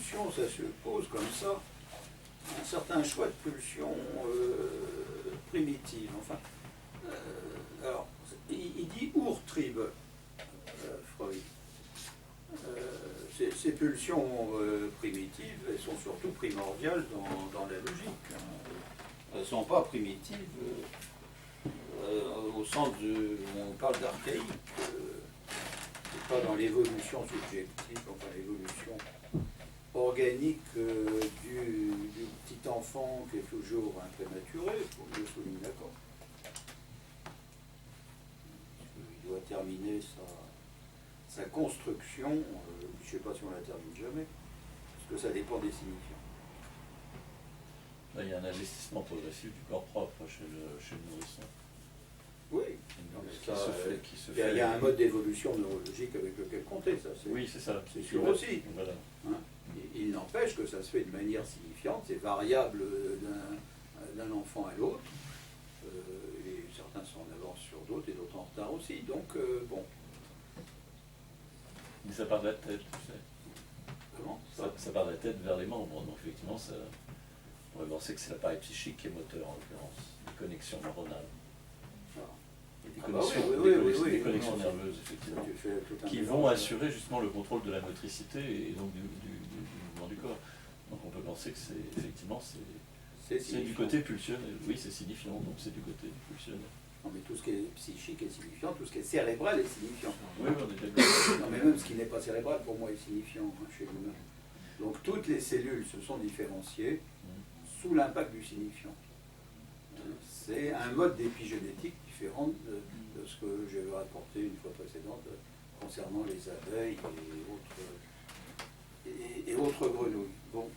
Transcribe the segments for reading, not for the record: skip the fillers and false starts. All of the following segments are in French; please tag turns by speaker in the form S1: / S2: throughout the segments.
S1: pulsions, ça suppose comme ça un certain choix de pulsions primitives. Enfin, alors, il dit Urtrieb, Freud. Ces pulsions primitives, elles sont surtout primordiales dans la logique. Elles ne sont pas primitives au sens où on parle d'archaïque. C'est pas dans l'évolution subjective, enfin l'évolution organique du petit enfant qui est toujours un prématuré, pour que je souligne d'accord. Il doit terminer sa construction, je ne sais pas si on la termine jamais, parce que ça dépend des signifiants.
S2: Là, il y a un investissement progressif du corps propre chez le nourrisson.
S1: Oui, il y a un mode d'évolution neurologique avec lequel compter, ça.
S2: Oui, c'est ça.
S1: C'est sûr aussi.
S2: Voilà.
S1: Hein, il n'empêche que ça se fait de manière signifiante, c'est variable d'un enfant à l'autre, et certains sont en avance sur d'autres et d'autres en retard aussi. Donc, bon.
S2: Mais ça part de la tête, tu sais.
S1: Comment
S2: ça part de la tête vers les membres, donc effectivement, on va penser que c'est l'appareil psychique qui est moteur, en l'occurrence, des connexions neuronales. Des connexions nerveuses, effectivement, qui vont assurer justement le contrôle de la motricité et donc du mouvement du corps. Donc on peut penser que c'est effectivement c'est du côté pulsionnel. Oui, c'est signifiant, donc c'est du côté pulsionnel.
S1: Non, mais tout ce qui est psychique est signifiant, tout ce qui est cérébral est signifiant.
S2: Oui, on est d'accord.
S1: Non, mais même ce qui n'est pas cérébral, pour moi, est signifiant chez l'humain. Donc toutes les cellules se sont différenciées sous l'impact du signifiant. C'est un mode d'épigénétique différent de ce que j'avais rapporté une fois précédente concernant les abeilles et autres grenouilles. Bon.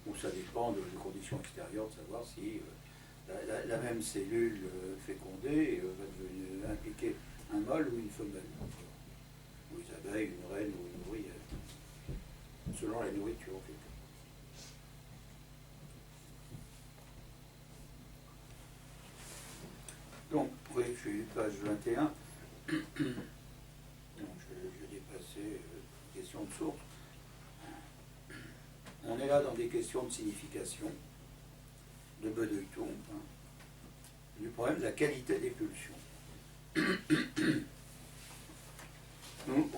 S1: Donc ça dépend des conditions extérieures, de savoir si la même cellule fécondée va impliquer un mâle ou une femelle. Ou les abeilles, une reine ou une ouvrière. Selon la nourriture, en fait. Donc, oui, je suis page 21. Donc, je vais dépasser question de source. On est là dans des questions de signification, de Bedeutung, du problème de la qualité des pulsions.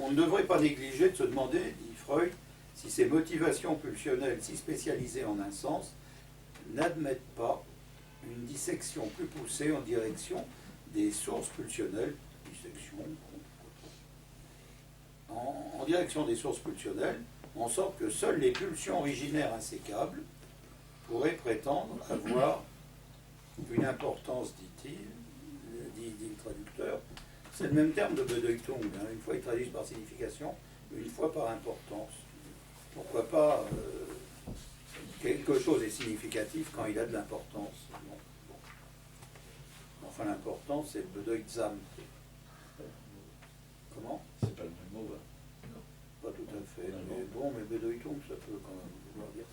S1: On ne devrait pas négliger de se demander, dit Freud, si ces motivations pulsionnelles si spécialisées en un sens n'admettent pas une dissection plus poussée en direction des sources pulsionnelles, en direction des sources pulsionnelles, en sorte que seules les pulsions originaires insécables pourraient prétendre avoir une importance, dit le traducteur. C'est le même terme de Bedeutung, hein. Une fois ils traduisent par signification, une fois par importance. Pourquoi pas quelque chose est significatif quand il a de l'importance. Bon. Enfin, l'importance, c'est le Bedeutsam. Comment?
S2: C'est pas le même mot, hein.
S1: Non, pas tout à fait. Mais bon, mais Bedeutung, ça peut quand même vouloir dire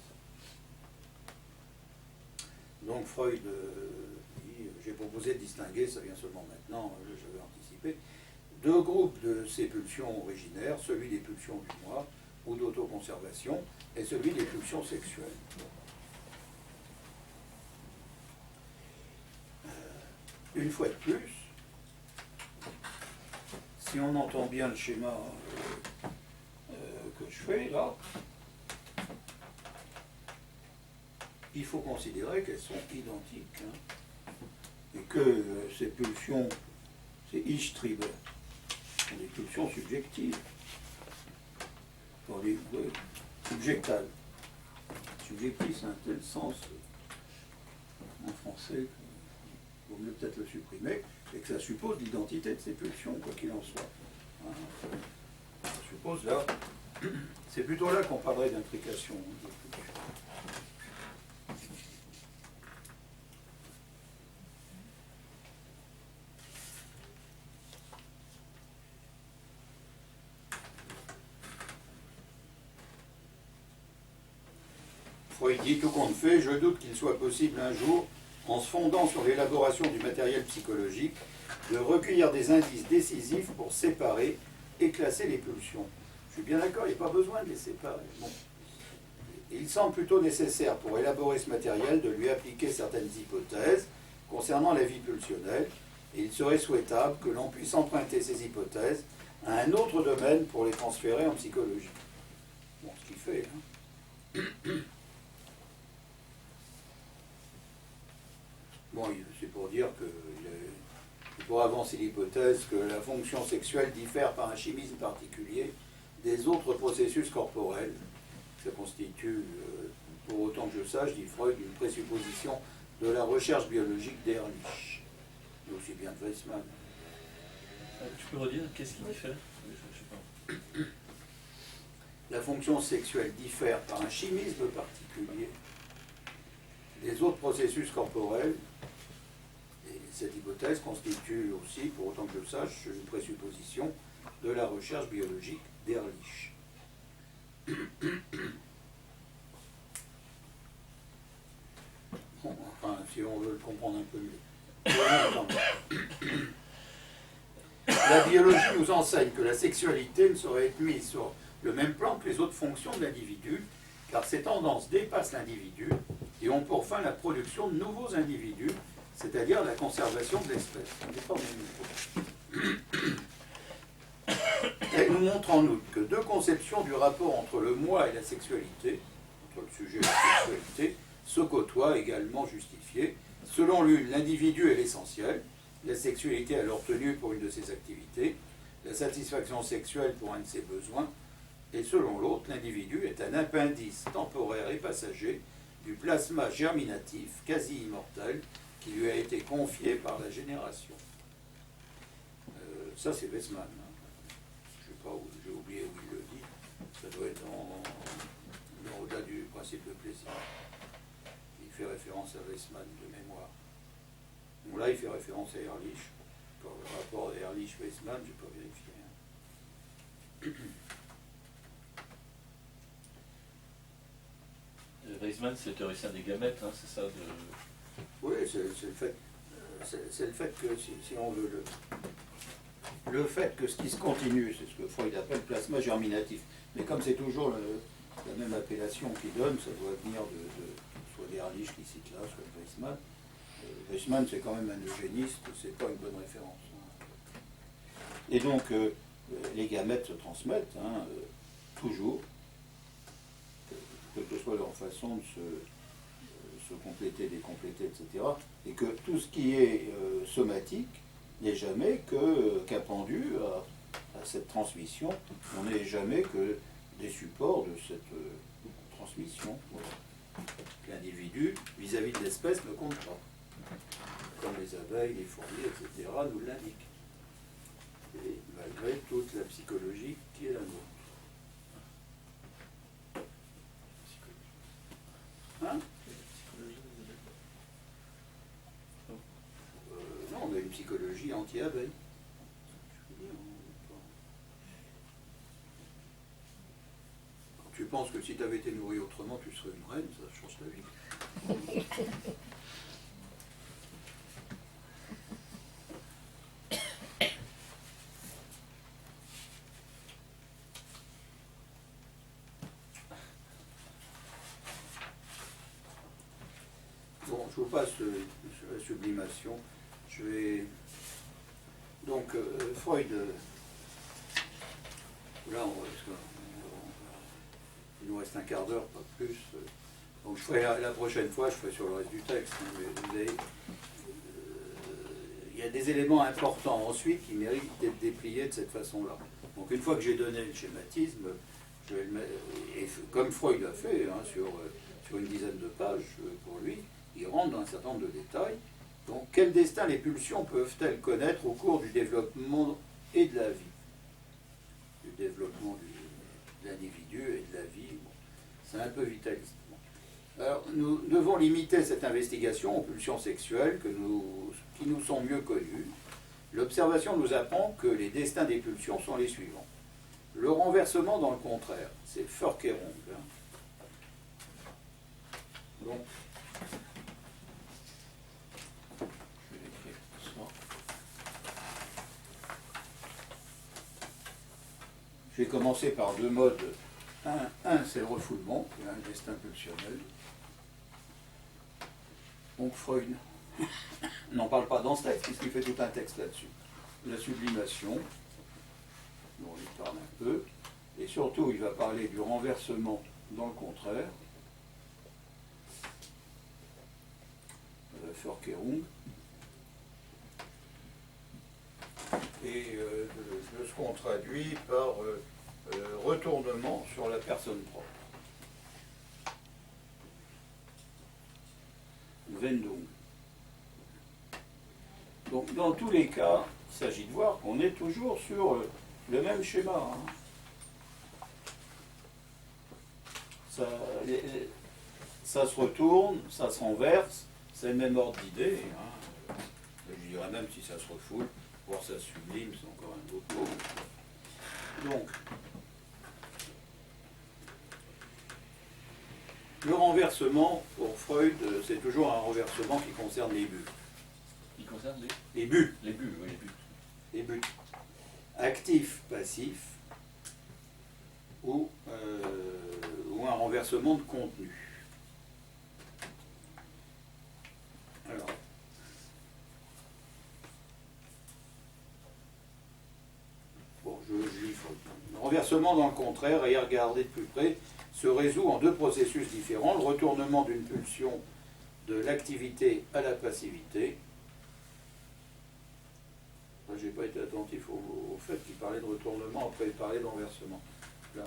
S1: ça. Donc Freud dit, j'ai proposé de distinguer, ça vient seulement maintenant, j'avais anticipé, deux groupes de ces pulsions originaires, celui des pulsions du moi ou d'autoconservation et celui des pulsions sexuelles. Une fois de plus, si on entend bien le schéma que je fais là, il faut considérer qu'elles sont identiques, hein, et que ces pulsions, ces Ich-Triebe, sont des pulsions subjectives, subjectales. Subjectif, c'est un tel sens en français qu'il vaut mieux peut-être le supprimer, et que ça suppose l'identité de ces pulsions, quoi qu'il en soit. Hein, ça suppose là, c'est plutôt là qu'on parlerait d'intrication des pulsions. Freud dit, tout compte fait, je doute qu'il soit possible un jour, en se fondant sur l'élaboration du matériel psychologique, de recueillir des indices décisifs pour séparer et classer les pulsions. Je suis bien d'accord, il n'y a pas besoin de les séparer. Bon. Il semble plutôt nécessaire pour élaborer ce matériel de lui appliquer certaines hypothèses concernant la vie pulsionnelle, et il serait souhaitable que l'on puisse emprunter ces hypothèses à un autre domaine pour les transférer en psychologie. Bon, ce qu'il fait, hein. Bon, c'est pour dire qu'il pourrait avancer l'hypothèse que la fonction sexuelle diffère par un chimisme particulier des autres processus corporels. Ça constitue, pour autant que je sache, dit Freud, une présupposition de la recherche biologique d'Ehrlich, mais aussi bien de Weissmann.
S2: Tu peux redire, qu'est-ce qui diffère? Je sais pas.
S1: La fonction sexuelle diffère par un chimisme particulier des autres processus corporels, et cette hypothèse constitue aussi, pour autant que je sache, une présupposition de la recherche biologique d'Ehrlich. Bon, enfin, si on veut le comprendre un peu mieux. La biologie nous enseigne que la sexualité ne saurait être mise sur le même plan que les autres fonctions de l'individu, car ces tendances dépassent l'individu et ont pour fin la production de nouveaux individus, c'est-à-dire la conservation de l'espèce. On n'est pas au même niveau. Elle nous montre en outre que deux conceptions du rapport entre le moi et la sexualité, entre le sujet et la sexualité, se côtoient également justifiées. Selon l'une, l'individu est l'essentiel, la sexualité alors tenue pour une de ses activités, la satisfaction sexuelle pour un de ses besoins, et selon l'autre, l'individu est un appendice temporaire et passager du plasma germinatif, quasi immortel, qui lui a été confié par la génération. Ça, c'est Weissmann. Hein. Je ne sais pas où, j'ai oublié où il le dit. Ça doit être au-delà du principe de plaisir. Il fait référence à Weissmann de mémoire. Bon, là, il fait référence à Ehrlich. Pour le rapport Ehrlich-Weissmann, je n'ai pas vérifié. Hein.
S2: Weissmann, c'est le théoricien des gamètes, hein, c'est ça de...
S1: Oui, c'est le fait que, si on veut, le fait que ce qui se continue, c'est ce que Freud appelle plasma germinatif. Mais comme c'est toujours la même appellation qu'il donne, ça doit venir soit d'Ehrlich qui cite là, soit de Weissmann. Weissmann, c'est quand même un eugéniste, c'est pas une bonne référence. Et donc, les gamètes se transmettent, hein, toujours, quelle que soit leur façon de se compléter, décompléter, etc. Et que tout ce qui est somatique n'est jamais qu'appendu à cette transmission. On n'est jamais que des supports de cette transmission. Voilà. L'individu, vis-à-vis de l'espèce, ne compte pas. Comme les abeilles, les fourmis, etc., nous l'indiquent. Et malgré toute la psychologie qui est la nôtre. Hein? Non, on a une psychologie anti-abeille. Quand tu penses que si tu avais été nourri autrement, tu serais une reine, ça change ta vie. Bon, je vous passe la sublimation. Je vais... Donc, Freud... Là, il nous reste un quart d'heure, pas plus. Donc, je ferai la prochaine fois, je ferai sur le reste du texte. Hein, mais vous avez, il y a des éléments importants ensuite qui méritent d'être dépliés de cette façon-là. Donc, une fois que j'ai donné le schématisme, je vais le mettre, et comme Freud l'a fait, hein, sur une dizaine de pages, pour lui, il rentre dans un certain nombre de détails. Donc, quel destin les pulsions peuvent-elles connaître au cours du développement et de la vie? Du développement de l'individu et de la vie. Bon, c'est un peu vitaliste. Bon. Alors, nous devons limiter cette investigation aux pulsions sexuelles qui nous sont mieux connues. L'observation nous apprend que les destins des pulsions sont les suivants. Le renversement dans le contraire, c'est Forquerong. Hein. Donc, Je vais commencer par deux modes. Un c'est le refoulement, qui est un destin pulsionnel. Donc Freud n'en parle pas dans ce texte, puisqu'il fait tout un texte là-dessus. La sublimation, dont il parle un peu, et surtout il va parler du renversement dans le contraire, Verkehrung, et de ce qu'on traduit par retournement sur la personne propre. Wendung. Donc dans tous les cas, il s'agit de voir qu'on est toujours sur le même schéma. Hein. Ça se retourne, ça se renverse, c'est le même ordre d'idée. Hein. Je dirais même si ça se refoule, voire ça sublime, c'est encore un autre mot. Donc, le renversement, pour Freud, c'est toujours un renversement qui concerne les buts.
S2: Qui concerne
S1: les buts.
S2: Les buts, oui, les buts.
S1: Les buts. Actif, passif, ou un renversement de contenu. Alors, bon, je lis Freud. Le renversement dans le contraire, et regarder de plus près, se résout en deux processus différents, le retournement d'une pulsion de l'activité à la passivité. Je n'ai pas été attentif au fait qu'il parlait de retournement, après il parlait de renversement. Là.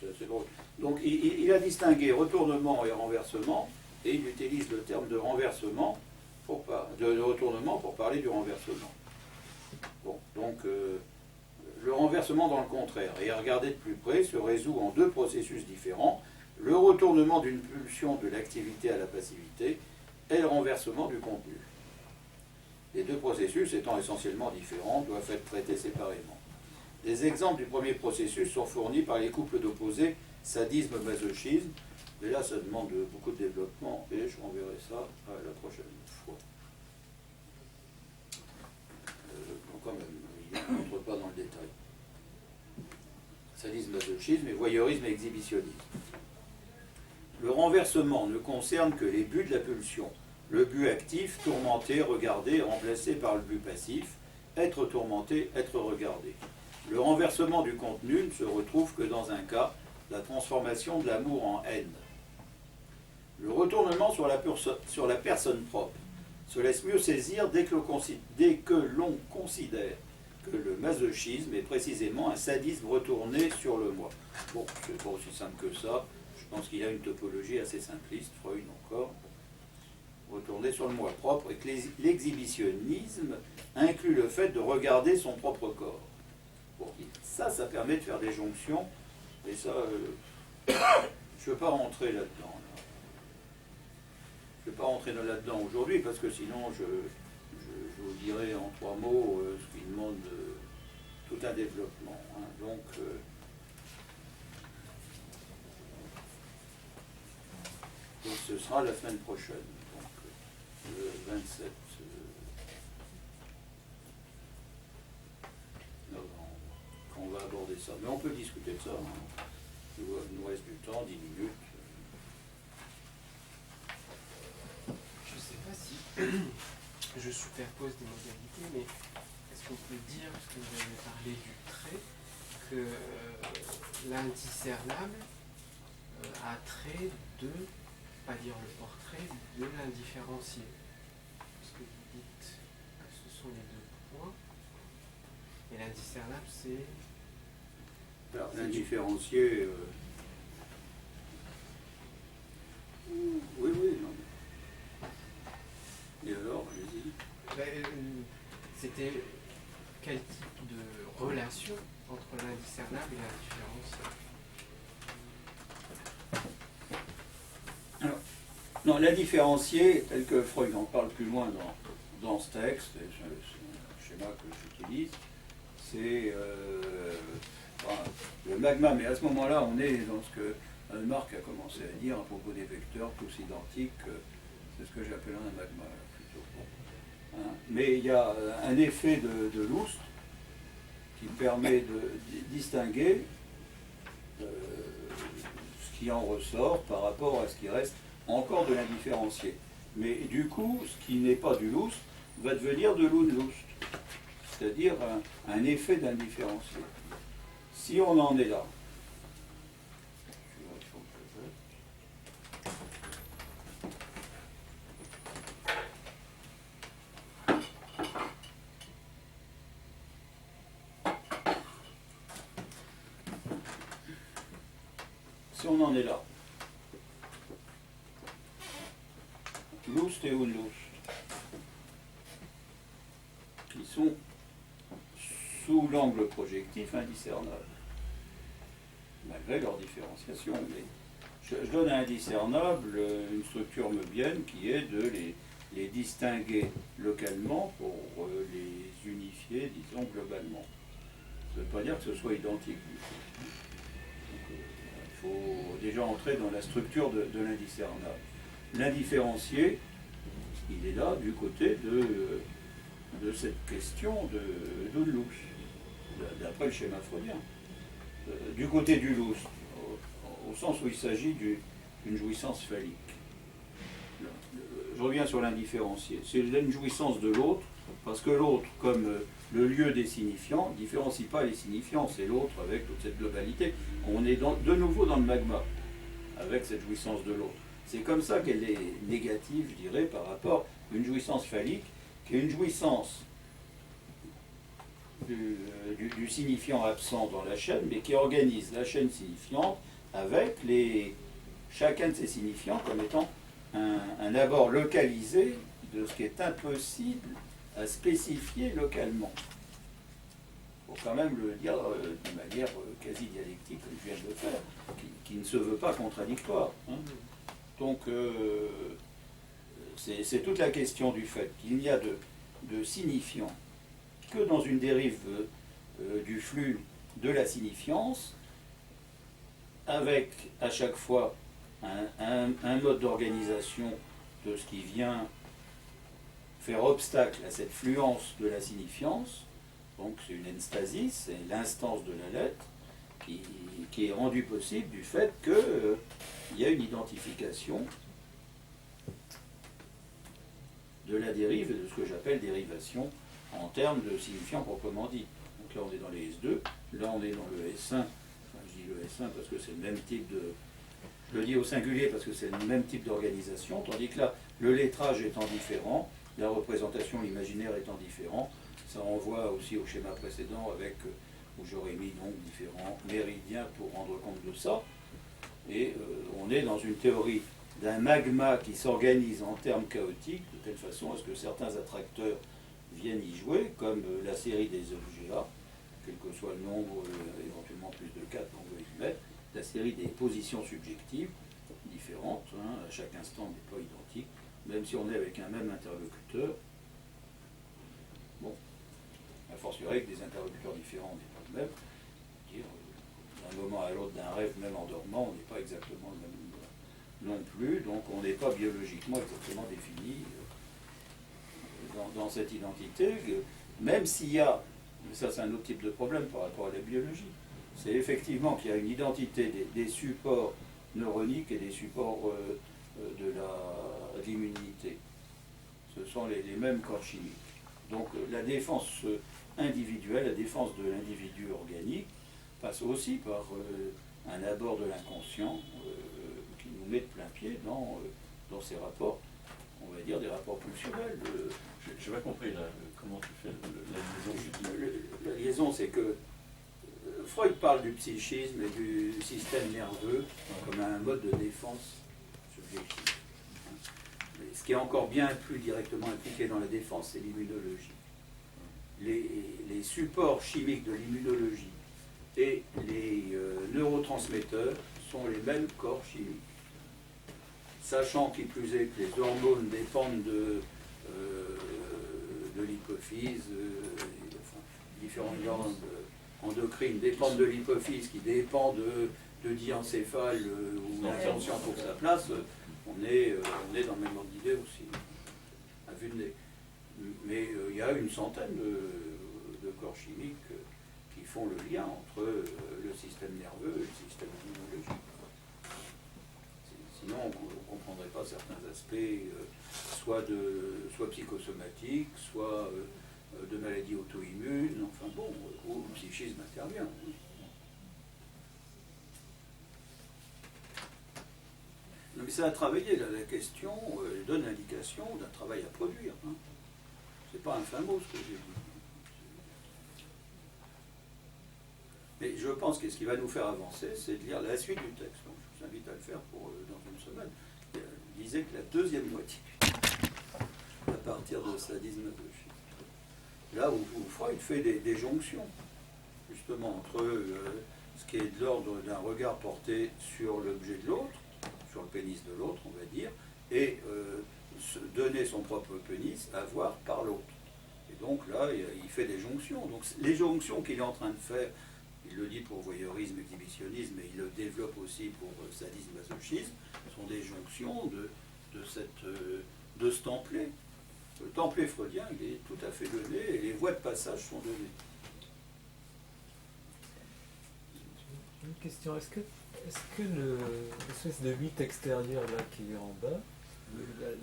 S1: C'est assez drôle. Donc il a distingué retournement et renversement, et il utilise le terme de renversement, de retournement pour parler du renversement. Bon, donc le renversement dans le contraire, et à regarder de plus près, se résout en deux processus différents, le retournement d'une pulsion de l'activité à la passivité et le renversement du contenu. Les deux processus étant essentiellement différents, doivent être traités séparément. Des exemples du premier processus sont fournis par les couples d'opposés sadisme-masochisme, mais là ça demande beaucoup de développement et je renverrai ça à la prochaine fois. Quand même, il n'entre pas dans le détail. Sadisme, masochisme et voyeurisme et exhibitionnisme. Le renversement ne concerne que les buts de la pulsion. Le but actif, tourmenté, regardé, remplacé par le but passif, être tourmenté, être regardé. Le renversement du contenu ne se retrouve que dans un cas, la transformation de l'amour en haine. Le retournement sur la personne propre se laisse mieux saisir dès que l'on considère que le masochisme est précisément un sadisme retourné sur le moi. Bon, c'est pas aussi simple que ça. Je pense qu'il y a une topologie assez simpliste, Freud encore. Retourné sur le moi propre, et que l'exhibitionnisme inclut le fait de regarder son propre corps. Bon, ça permet de faire des jonctions, et ça, je ne veux pas rentrer là-dedans. Je ne vais pas rentrer là-dedans aujourd'hui, parce que sinon je vous dirai en trois mots ce qui demande tout un développement. Hein. Donc ce sera la semaine prochaine, donc le 27 novembre, qu'on va aborder ça. Mais on peut discuter de ça. Hein. Il nous reste du temps, 10 minutes.
S3: Je ne sais pas si je superpose des modalités, mais est-ce qu'on peut dire, parce que vous avez parlé du trait, que l'indiscernable a trait de, pas dire le portrait, de l'indifférencié. Parce que vous dites que ce sont les deux points, et l'indiscernable c'est...
S1: Alors l'indifférencié... Oui, non. Et alors, allez-y.
S3: C'était quel type de relation entre l'indiscernable et l'indifférencié?
S1: Alors, non, l'indifférencié, tel que Freud en parle plus loin dans ce texte, et c'est un schéma que j'utilise, c'est le magma, mais à ce moment-là, on est dans ce que
S4: Marc a commencé à dire à propos des vecteurs, tous identiques, c'est ce que j'appelle un magma plutôt. Hein, mais il y a un effet de Loust qui permet de distinguer ce qui en ressort par rapport à ce qui reste encore de l'indifférencié. Mais du coup, ce qui n'est pas du Loust va devenir de l'Unlust, c'est-à-dire un effet d'indifférencié. Si on en est là, si on en est là, Lust et Unlust, qui sont sous l'angle projectif indiscernables, malgré leur différenciation. Mais je donne à indiscernable une structure meubienne qui est de les distinguer localement pour les unifier, disons, globalement. Ça ne veut pas dire que ce soit identique. Il faut déjà entrer dans la structure de l'indiscernable. L'indifférencié, il est là du côté de cette question de Loust, d'après le schéma freudien. Du côté du Loust, au sens où il s'agit d'une jouissance phallique. Je reviens sur l'indifférencié. C'est une jouissance de l'autre, parce que l'autre, comme le lieu des signifiants, ne différencie pas les signifiants, c'est l'autre avec toute cette globalité. On est de nouveau dans le magma, avec cette jouissance de l'autre. C'est comme ça qu'elle est négative, je dirais, par rapport à une jouissance phallique, qui est une jouissance du signifiant absent dans la chaîne, mais qui organise la chaîne signifiante avec chacun de ces signifiants comme étant un abord localisé de ce qui est impossible à spécifier localement. Il faut quand même le dire d'une manière quasi dialectique, comme je viens de le faire, qui ne se veut pas contradictoire. Hein. Donc, c'est toute la question du fait qu'il n'y a de signifiant que dans une dérive du flux de la signifiance, avec à chaque fois un mode d'organisation de ce qui vient faire obstacle à cette fluence de la signifiance. Donc c'est une enstasis, c'est l'instance de la lettre qui est rendue possible du fait qu'il y a une identification de la dérive et de ce que j'appelle dérivation en termes de signifiant proprement dit. Donc là on est dans les S2, là on est dans le S1, enfin je dis le S1 parce que c'est le même type de... Je le dis au singulier parce que c'est le même type d'organisation, tandis que là, le lettrage étant différent, la représentation, l'imaginaire étant différent, ça renvoie aussi au schéma précédent avec où j'aurais mis donc différents méridiens pour rendre compte de ça. Et on est dans une théorie d'un magma qui s'organise en termes chaotiques, de telle façon à ce que certains attracteurs viennent y jouer, comme la série des objets A, quel que soit le nombre, éventuellement plus de 4 qu'on veut y mettre, la série des positions subjectives différentes, hein, à chaque instant n'est pas identique, même si on est avec un même interlocuteur. Bon, a fortiori avec des interlocuteurs différents, on n'est pas le même. D'un moment à l'autre d'un rêve, même en dormant, on n'est pas exactement le même non plus, donc on n'est pas biologiquement exactement défini dans cette identité, même s'il y a, mais ça c'est un autre type de problème par rapport à la biologie, c'est effectivement qu'il y a une identité des supports neuroniques et des supports de l'immunité. Ce sont les mêmes corps chimiques. Donc la défense individuelle, la défense de l'individu organique, passe aussi par un abord de l'inconscient qui nous met de plein pied dans ces rapports, on va dire des rapports pulsionnels.
S2: Je n'ai pas compris là, comment tu fais la liaison.
S1: La liaison, c'est que Freud parle du psychisme et du système nerveux comme un mode de défense subjective. Mais ce qui est encore bien plus directement impliqué dans la défense, c'est l'immunologie. Les supports chimiques de l'immunologie et les neurotransmetteurs sont les mêmes corps chimiques. Sachant qu'il plus est que les hormones dépendent de l'hypophyse, enfin, différentes glandes endocrines dépendent de l'hypophyse, qui dépend de diencéphale où l'inconscient trouve sa place, on est dans le même ordre d'idée aussi, à vue de nez. Mais il y a une centaine de corps chimiques qui font le lien entre le système nerveux et le système immunologique. Sinon, on ne comprendrait pas certains aspects, soit psychosomatiques, soit de maladies auto-immunes, enfin bon, où le psychisme intervient. Non, mais c'est à travailler, là, la question donne l'indication d'un travail à produire. Hein. C'est pas un fin mot ce que j'ai dit. Mais je pense que ce qui va nous faire avancer, c'est de lire la suite du texte. Donc, je vous invite à le faire dans une semaine. Lisez que la deuxième moitié, à partir de sadisme de chiffre. Là où Freud fait des jonctions, justement, entre ce qui est de l'ordre d'un regard porté sur l'objet de l'autre, sur le pénis de l'autre, on va dire, et se donner son propre pénis à voir par l'autre. Et donc là, il fait des jonctions. Donc les jonctions qu'il est en train de faire, il le dit pour voyeurisme, exhibitionnisme, mais il le développe aussi pour sadisme, masochisme, sont des jonctions de ce templé. Le templé freudien, il est tout à fait donné, et les voies de passage sont données.
S5: Une question, est-ce que l'espèce de 8 extérieur là qui est en bas,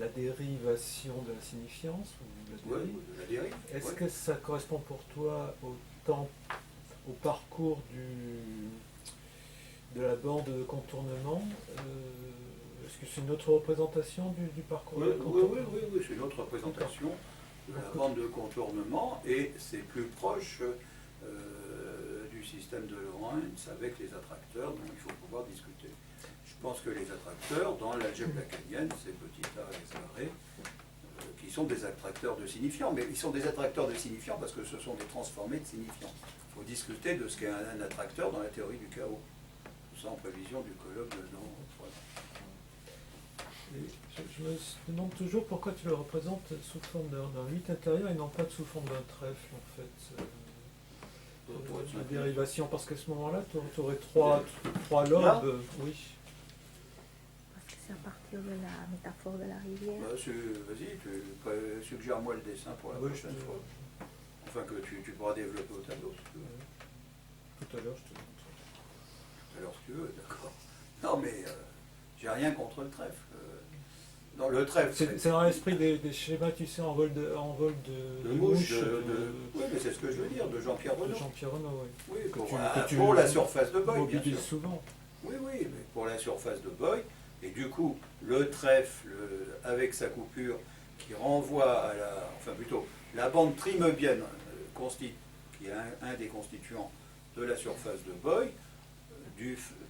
S5: la dérivation de la signifiance, ou
S1: de la dérive,
S5: est-ce que ça correspond pour toi au parcours de la bande de contournement? Est-ce que c'est une autre représentation du parcours de contournement?
S1: Oui, c'est une autre représentation de la bande de contournement, et c'est plus proche du système de Lorentz avec les attracteurs dont il faut pouvoir discuter. Je pense que les attracteurs, dans l'algèbre lacanienne, c'est petit a et carré, qui sont des attracteurs de signifiants, mais ils sont des attracteurs de signifiants parce que ce sont des transformés de signifiants. Il faut discuter de ce qu'est un attracteur dans la théorie du chaos. Tout ça en prévision du colloque de Nantes.
S5: Je me demande toujours pourquoi tu le représentes sous forme d'un 8 intérieur et non pas sous forme d'un trèfle, en fait. La dérivation, parce qu'à ce moment-là, tu aurais trois lobes, oui.
S6: Parce que c'est à partir de la métaphore de la rivière.
S1: Vas-y, suggère-moi le dessin pour la prochaine fois. Enfin, que tu pourras développer au tableau.
S5: Tout à l'heure, je te montre.
S1: Tout à l'heure, si tu veux, d'accord. Non, mais j'ai rien contre le trèfle. Dans le trèfle.
S5: C'est dans l'esprit des schémas, tu sais, en vol de mouche.
S1: Oui, mais c'est ce que je veux dire, de Jean-Pierre Renaud.
S5: De Jean-Pierre Renaud, oui.
S1: Oui, pour la surface de Boyle, bien sûr.
S5: Souvent.
S1: Oui, mais pour la surface de Boyle. Et du coup, le trèfle, avec sa coupure, qui renvoie à la bande trimeubienne, qui est un des constituants de la surface de Boyle,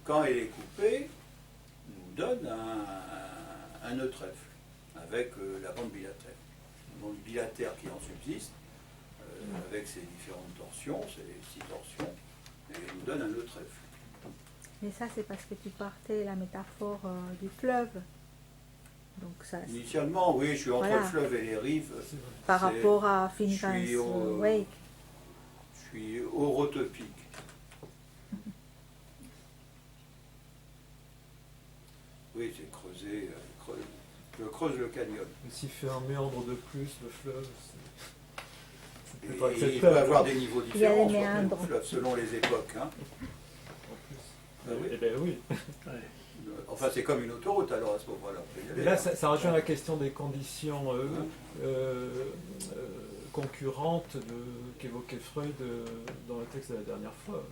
S1: quand elle est coupée, nous donne un nœud trèfle, avec la bande bilatère. Une bande bilatère qui en subsiste, avec ses différentes torsions, ses 6 torsions, et nous donne un nœud trèfle.
S6: Mais ça, c'est parce que tu partais de la métaphore du fleuve. Donc ça,
S1: initialement, oui, je suis entre le fleuve et les rives.
S6: Par rapport à Finnegan's Wake.
S1: Je suis orotopique. Oui, c'est creuser. Je creuse le canyon.
S5: Mais s'il fait un méandre de plus, le fleuve,
S1: il peut avoir des niveaux différents
S6: sur le
S1: fleuve, selon les époques. Hein.
S5: Eh bien oui.
S1: Enfin, c'est comme une autoroute alors à ce moment-là.
S5: Et là, ça rejoint la question des conditions concurrentes qu'évoquait Freud dans le texte de la dernière fois.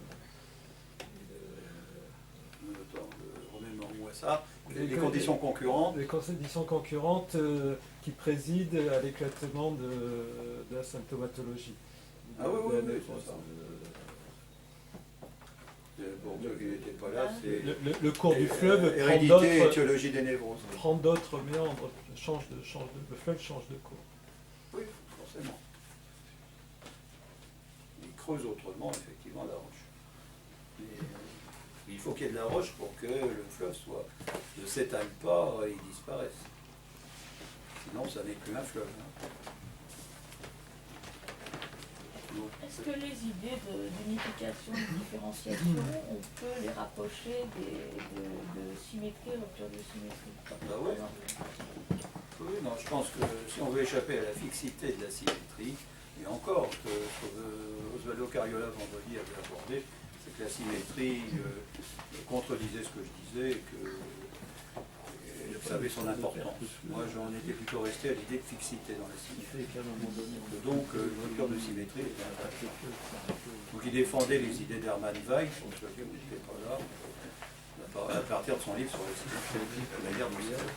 S1: Remémore-moi ça. Les conditions concurrentes.
S5: Les conditions concurrentes qui président à l'éclatement de la symptomatologie.
S1: Ah oui, c'est ça. Pour ceux qui n'étaient pas là, c'est
S5: le cours du fleuve
S1: hérédité et étiologie des névroses.
S5: Prend d'autres méandres, le fleuve change de cours.
S1: Oui, forcément. Il creuse autrement, effectivement, la roche. Mais, il faut qu'il y ait de la roche pour que le fleuve ne s'étale pas et il disparaisse. Sinon, ça n'est plus un fleuve. Hein.
S7: Est-ce que les idées d'unification, de différenciation, on peut les rapprocher de symétrie, rupture de symétrie?
S4: Bah ouais. Oui, non, je pense que si on veut échapper à la fixité de la symétrie, et encore, ce que Osvaldo Cariola vendredi avait abordé, c'est que la symétrie contredisait ce que je disais et que ça avait son importance. Moi, j'en étais plutôt resté à l'idée de fixité dans la symétrie. Donc, une rupture de symétrie était intéressante. Donc, il défendait les idées d'Hermann Weiss, pour ceux qui n'étaient pas là, à partir de son livre sur la symétrie, la guerre du cercle.